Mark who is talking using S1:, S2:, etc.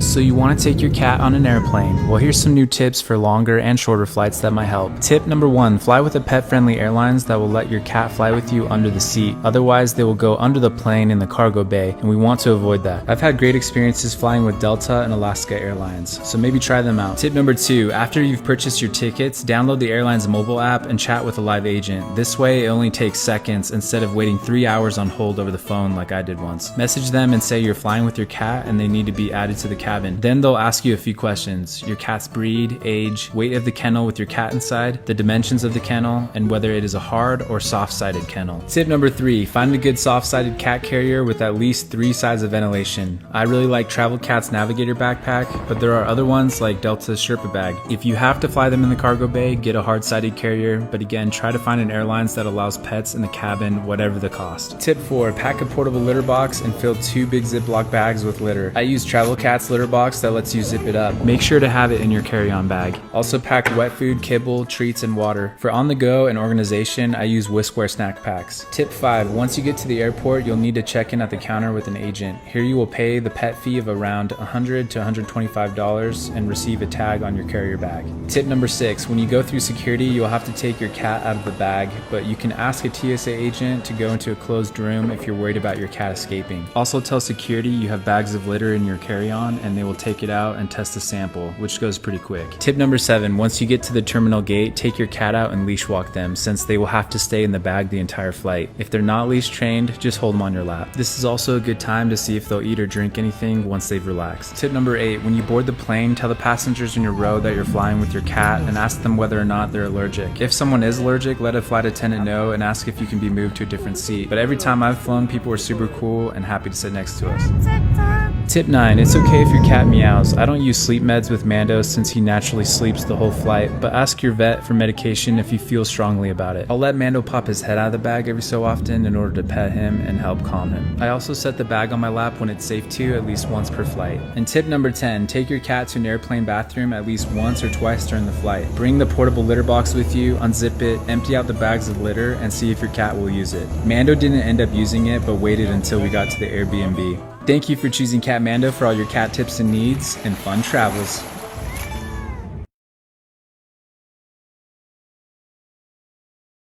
S1: So you want to take your cat on an airplane. Well, here's some new tips for longer and shorter flights that might help. Tip number 1, fly with a pet-friendly airlines that will let your cat fly with you under the seat. Otherwise, they will go under the plane in the cargo bay, and we want to avoid that. I've had great experiences flying with Delta and Alaska Airlines, so maybe try them out. Tip number 2, after you've purchased your tickets, download the airline's mobile app and chat with a live agent. This way, it only takes seconds instead of waiting 3 hours on hold over the phone like I did once. Message them and say you're flying with your cat and they need to be added to the cabin. Then they'll ask you a few questions: your cat's breed, age, weight of the kennel with your cat inside, the dimensions of the kennel, and whether it is a hard or soft-sided kennel. Tip number 3, find a good soft-sided cat carrier with at least 3 sides of ventilation. I really like Travel Cat's Navigator backpack, but there are other ones like Delta's Sherpa bag. If you have to fly them in the cargo bay, get a hard-sided carrier, but again, try to find an airlines that allows pets in the cabin, whatever the cost. Tip 4, pack a portable litter box and fill 2 big Ziploc bags with litter. I use Travel Cat's litter box that lets you zip it up. Make sure to have it in your carry-on bag. Also pack wet food, kibble, treats, and water. For on the go and organization, I use Whiskware snack packs. Tip 5, once you get to the airport, you'll need to check in at the counter with an agent. Here you will pay the pet fee of around $100 to $125 and receive a tag on your carrier bag. Tip number 6, when you go through security, you'll have to take your cat out of the bag, but you can ask a TSA agent to go into a closed room if you're worried about your cat escaping. Also tell security you have bags of litter in your carry-on and they will take it out and test the sample, which goes pretty quick. Tip number 7, once you get to the terminal gate, take your cat out and leash walk them, since they will have to stay in the bag the entire flight. If they're not leash trained, just hold them on your lap. This is also a good time to see if they'll eat or drink anything once they've relaxed. Tip number 8, when you board the plane, tell the passengers in your row that you're flying with your cat and ask them whether or not they're allergic. If someone is allergic, let a flight attendant know and ask if you can be moved to a different seat. But every time I've flown, people were super cool and happy to sit next to us. Tip 9, it's okay if your cat meows. I don't use sleep meds with Mando since he naturally sleeps the whole flight, but ask your vet for medication if you feel strongly about it. I'll let Mando pop his head out of the bag every so often in order to pet him and help calm him. I also set the bag on my lap when it's safe to, at least once per flight. And tip number 10, take your cat to an airplane bathroom at least once or twice during the flight. Bring the portable litter box with you, unzip it, empty out the bags of litter, and see if your cat will use it. Mando didn't end up using it, but waited until we got to the Airbnb. Thank you for choosing Cat Mando for all your cat tips and needs, and fun travels.